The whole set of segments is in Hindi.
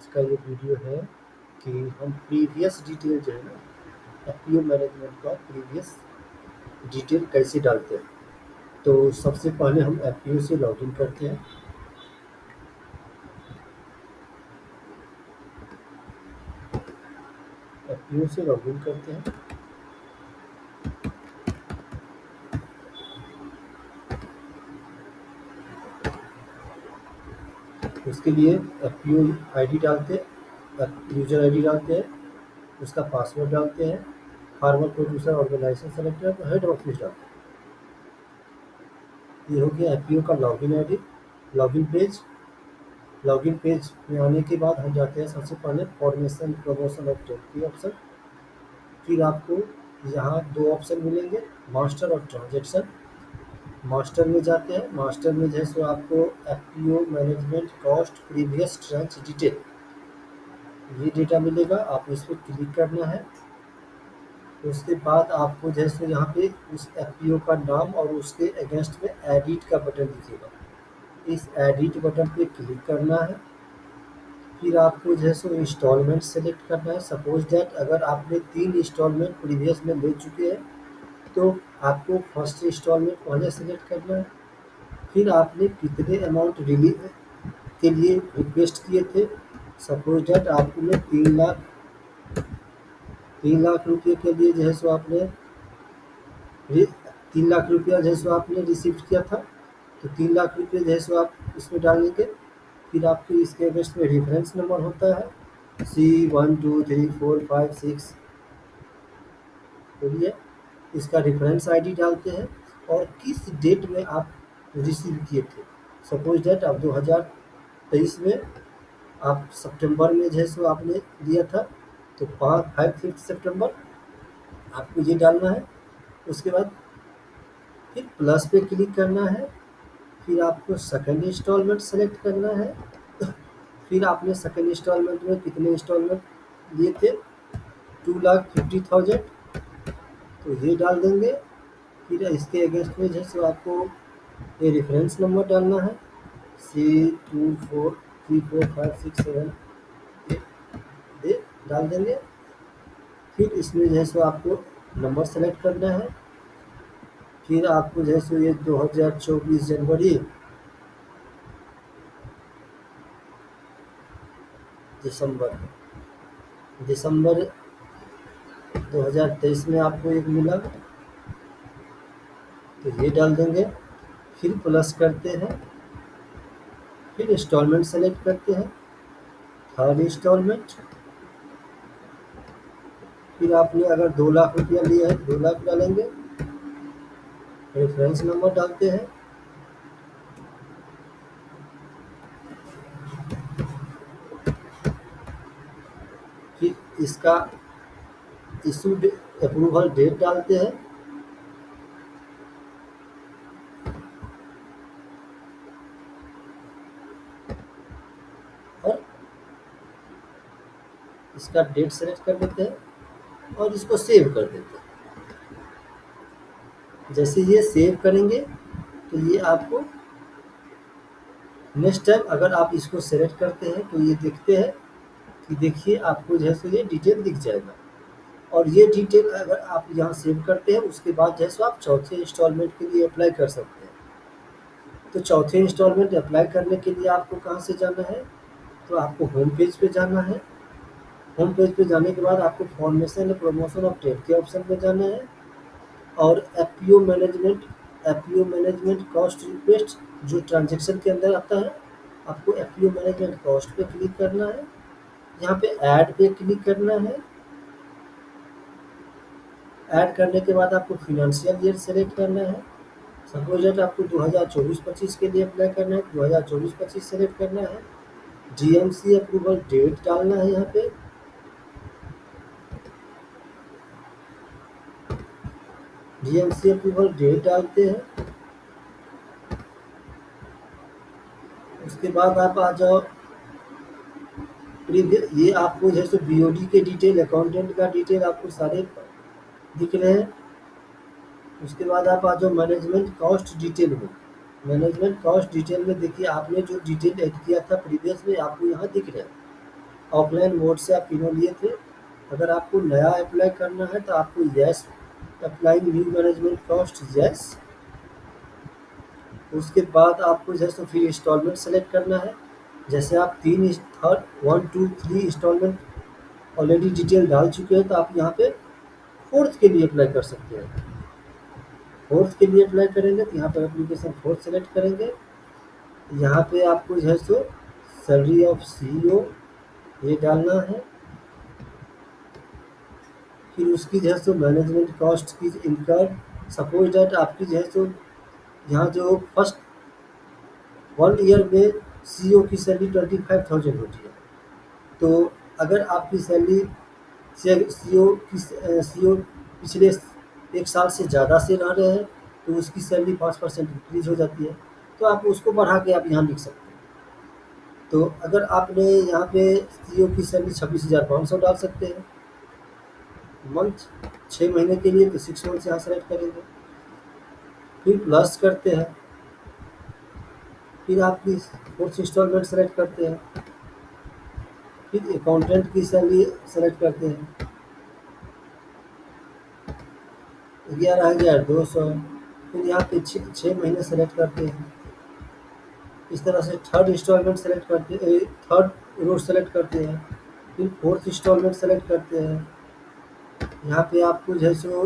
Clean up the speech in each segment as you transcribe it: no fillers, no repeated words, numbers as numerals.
आज का ये वीडियो है कि हम प्रीवियस डिटेल जो है ना एफपीओ मैनेजमेंट का प्रीवियस डिटेल कैसे डालते हैं। तो सबसे पहले हम एफपीओ से लॉगिन करते हैं। एफपीओ से लॉगिन करते हैं। उसके लिए एफपीओ आईडी डालते हैं, यूजर आईडी डालते हैं, उसका पासवर्ड डालते हैं, फार्मर प्रोड्यूसर ऑर्गेनाइजेशन सेलेक्ट है तो हेड ऑफिस डालते हैं। ये हो गया एफपीओ का login ID. Login page login page में आने के बाद हम जाते हैं सबसे पहले formation promotion of trade option. फिर आपको यहाँ दो ऑप्शन मिलेंगे, मास्टर और ट्रांजेक्शन। मास्टर में जाते हैं। मास्टर में जो है सो आपको FPO management cost previous tranche detail ये डेटा मिलेगा, आप इस पर क्लिक करना है। उसके बाद आपको जो है सो यहाँ पे उस एफपीओ का नाम और उसके अगेंस्ट में एडिट का बटन दिखेगा, इस एडिट बटन पे क्लिक करना है। फिर आपको जो है सो इंस्टॉलमेंट सेलेक्ट करना है। सपोज दैट अगर आपने 3 इंस्टॉलमेंट प्रीवियस में ले चुके हैं तो आपको फर्स्ट इंस्टॉलमेंट पहले सेलेक्ट करना है। फिर आपने कितने अमाउंट रिलीज के लिए रिक्वेस्ट किए थे। सपोज दैट आपने 3 लाख रुपये के लिए जो है सो आपने 3 लाख रुपया जो है सो आपने रिसीव किया था, तो 3 लाख रुपये जो है सो आप इसमें डालेंगे। फिर आपको इसके अगेंस्ट में रेफरेंस नंबर होता है C123456 बोलिए, इसका रेफरेंस आईडी डालते हैं और किस डेट में आप रिसीव किए थे। सपोज डेट आप 2023 में आप सितंबर में जो है सो आपने लिया था, तो 5 सितंबर आपको ये डालना है। उसके बाद फिर प्लस पे क्लिक करना है। फिर आपको सेकंड इंस्टॉलमेंट सेलेक्ट करना है। फिर आपने सेकंड इंस्टॉलमेंट में कितने इंस्टॉलमेंट लिए थे, 2,50,000, तो ये डाल देंगे। फिर इसके अगेंस्ट में जैसे आपको ये रेफरेंस नंबर डालना है C243456 ये डाल देंगे। फिर इसमें जैसे आपको नंबर सेलेक्ट करना है। फिर आपको जैसे ये 2024 जनवरी दिसंबर 2023 में आपको एक मिला, तो ये डाल देंगे। फिर प्लस करते हैं। फिर इंस्टॉलमेंट सेलेक्ट करते हैं, थर्ड इंस्टॉलमेंट। फिर आपने अगर 2 लाख रुपया लिया है 2 लाख डालेंगे। रेफरेंस नंबर डालते हैं। फिर इसका इशू अप्रूवल डेट डालते हैं। और इसका डेट सेलेक्ट कर देते हैं और इसको सेव कर देते हैं। जैसे ये सेव करेंगे तो ये आपको नेक्स्ट टाइम अगर आप इसको सेलेक्ट करते हैं तो ये देखते हैं कि देखिए आपको जो है सो ये डिटेल दिख जाएगा। और ये डिटेल अगर आप यहाँ सेव करते हैं उसके बाद जैसे आप चौथे इंस्टॉलमेंट के लिए अप्लाई कर सकते हैं। तो चौथे इंस्टॉलमेंट अप्लाई करने के लिए आपको कहाँ से जाना है, तो आपको होम पेज पे जाना है। होम पेज पे जाने के बाद आपको फॉर्मेशन और प्रमोशन ऑफ ट्रेड के ऑप्शन पे जाना है और एफपीओ मैनेजमेंट कॉस्ट रिक्वेस्ट जो ट्रांजेक्शन के अंदर आता है, आपको एफपीओ मैनेजमेंट कॉस्ट पे क्लिक करना है। यहाँ पे ऐड पे क्लिक करना है। ऐड करने के बाद आपको फिनेंशियल ईयर सेलेक्ट करना है। सपोज दैट आपको 2024-25 के लिए अप्लाई करना है, 2024-25 सेलेक्ट करना है। जीएमसी अप्रूवल डेट डालना है। यहाँ पे जीएमसी अप्रूवल डेट डालते हैं। उसके बाद आप आ जाओ ये आपको जैसे बीओडी के डिटेल, अकाउंटेंट का डिटेल आपको सारे दिख रहे हैं। उसके बाद आप आ जाओ मैनेजमेंट कॉस्ट डिटेल में। मैनेजमेंट कॉस्ट डिटेल में देखिए आपने जो डिटेल ऐड किया था प्रीवियस में आपको यहाँ दिख रहा है। ऑफलाइन मोड से आप तीनों लिए थे। अगर आपको नया अप्लाई करना है तो आपको yes, applying new management cost yes. उसके बाद आपको जैसे फिर इंस्टॉलमेंट सेलेक्ट करना है। जैसे आप तीन थर्ड 1 2 3 इंस्टॉलमेंट ऑलरेडी डिटेल डाल चुके हैं तो आप यहाँ पे फोर्थ के लिए अप्लाई कर सकते हैं। फोर्थ के लिए अप्लाई करेंगे तो यहाँ पर एप्लीकेशन फोर्थ सेलेक्ट करेंगे। यहाँ पे आपको जो है सो सैलरी ऑफ सीईओ ये डालना है। फिर उसकी जो है सो मैनेजमेंट कॉस्ट की इनकम, सपोज डैट आपकी जो है सो यहाँ जो फर्स्ट 1 ईयर में सीईओ की सैलरी 25,000 होती है। तो अगर आपकी सैलरी सीईओ पिछले 1 साल से ज़्यादा से रह रहे हैं तो उसकी सैलरी 5% इंक्रीज हो जाती है। तो आप उसको बढ़ा के आप यहाँ लिख सकते हैं। तो अगर आपने यहाँ पे सीईओ की सैलरी 26,500 डाल सकते हैं मंथ, 6 महीने के लिए, तो 6 मंथ यहाँ सेलेक्ट करेंगे। फिर प्लस करते हैं। फिर आपकी फोर्थ इंस्टॉलमेंट सेलेक्ट करते हैं। फिर अकाउंटेंट की सैलरी सेलेक्ट करते हैं 11,200। फिर यहाँ पे 6 महीने सेलेक्ट करते हैं। इस तरह से थर्ड इंस्टॉलमेंट सेलेक्ट करते हैं, थर्ड रो सेलेक्ट करते हैं। फिर फोर्थ इंस्टॉलमेंट सेलेक्ट करते हैं। यहाँ पे आपको जो है सो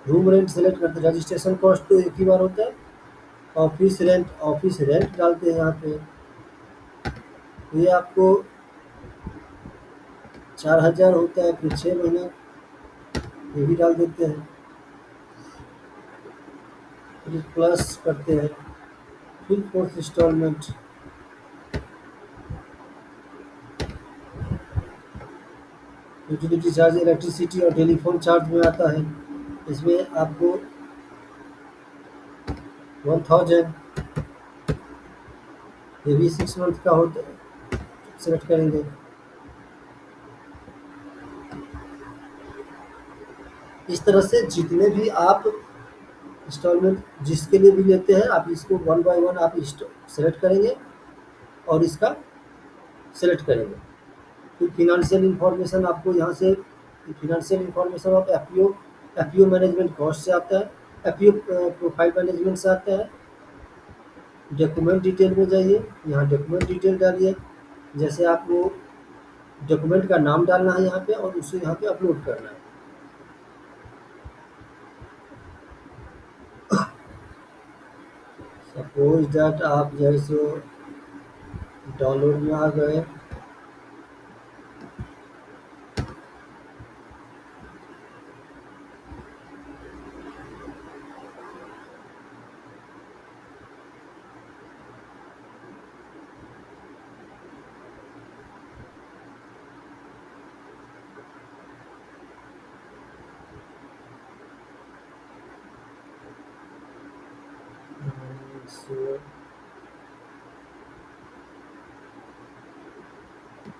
रूम रेंट सेलेक्ट करते हैं। रजिस्ट्रेशन कॉस्ट तो एक ही बार होता है। ऑफिस रेंट डालते हैं यहाँ पे। ये आपको 4,000 होता है। फिर 6 महीने ये भी डाल देते हैं। फिर प्लस करते हैं। फिर fourth installment, utility charge electricity और टेलीफोन चार्ज में आता है। इसमें आपको 1,000, ये भी 6 मंथ का होता है, सेलेक्ट करेंगे। इस तरह से जितने भी आप इंस्टॉलमेंट जिसके लिए भी लेते हैं आप इसको 1 बाय 1 आप सेलेक्ट करेंगे और इसका सेलेक्ट करेंगे। फिर फिनंशियल इंफॉर्मेशन आपको यहाँ से, financial information of FPO management cost से आता है, एफपीओ प्रोफाइल मैनेजमेंट से आता है। डॉक्यूमेंट डिटेल में जाइए, यहाँ डॉक्यूमेंट डिटेल डालिए। जैसे आपको डॉक्यूमेंट का नाम डालना है यहाँ पे और उसे यहाँ पे अपलोड करना है। सपोज दैट आप जैसे डाउनलोड में आ गए,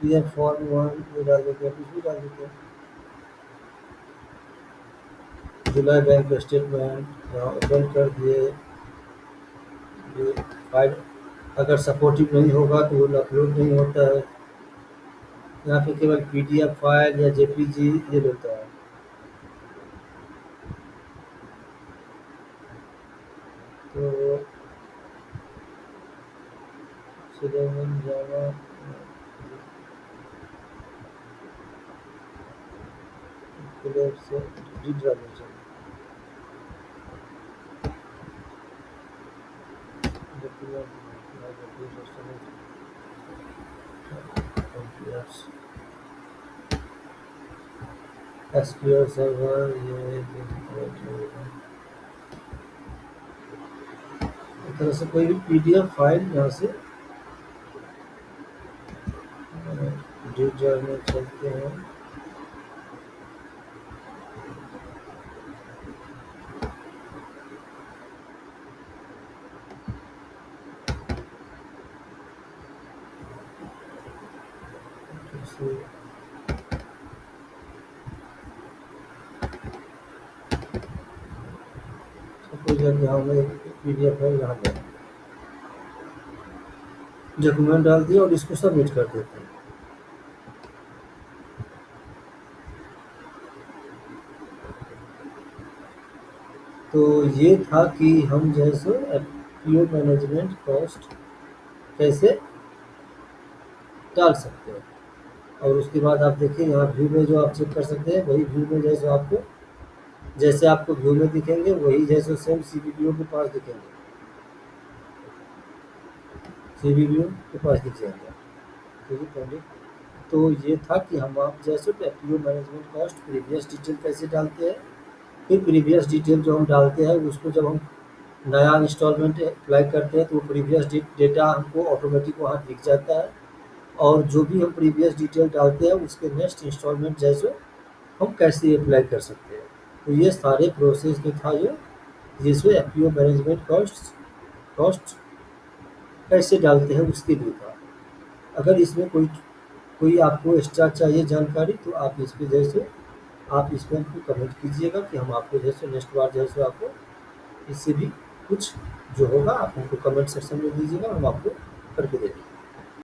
पीएफ फॉर्म 1 ये डाल देते हैं, कुछ भी डाल देते हैं। जुलाई बैंक स्टेटमेंट यहाँ ओपन कर दिए। ये फाइल अगर सपोर्टिव नहीं होगा तो वो अपलोड नहीं होता है। यहाँ पे केवल पीडीएफ फाइल या जेपीजी ये मिलता है। तो सुलेमान जावा से रीड डालना चाहिए। एसक्यूएल सर्वर ये इस तरह से कोई भी पीडीएफ फाइल यहाँ से रीड में चलते हैं। सपोज यहाँ में पीडीएफ है, यहाँ पे डॉक्यूमेंट डाल दिया और इसको सबमिट कर देते हैं। तो ये था कि हम जो है सो एफपीओ मैनेजमेंट कॉस्ट कैसे डाल सकते हैं। और उसके बाद आप देखिए यहाँ व्यू में जो आप चेक कर सकते हैं, वही व्यू में जैसे आपको जैसे आपको व्यू में दिखेंगे वही जैसे सेम सीवीपीओ के पास दिखेंगे, सीवीपीओ के पास दिख जाएंगे। तो ये पहले तो ये था कि हम आप जैसे FPO management cost previous detail कैसे डालते हैं। फिर प्रीवियस डिटेल जो हम डालते हैं उसको जब हम नया इंस्टॉलमेंट अप्लाई करते हैं तो वो प्रीवियस डेटा हमको ऑटोमेटिक वहाँ दिख जाता है। और जो भी हम प्रीवियस डिटेल डालते हैं उसके नेक्स्ट इंस्टॉलमेंट जैसे हम कैसे अप्लाई कर सकते हैं। तो ये सारे प्रोसेस में था ये, जिसमें एफपीओ मैनेजमेंट कॉस्ट कॉस्ट कैसे डालते हैं उसके लिए था। अगर इसमें कोई कोई आपको एक्स्ट्रा चाहिए जानकारी तो आप इस पे जैसे आप इसमें हमको कमेंट कीजिएगा कि हम आपको जैसे नेक्स्ट बार जैसे आपको इससे भी कुछ जो होगा आप हमको कमेंट सेक्शन में दीजिएगा, हम आपको करके देंगे।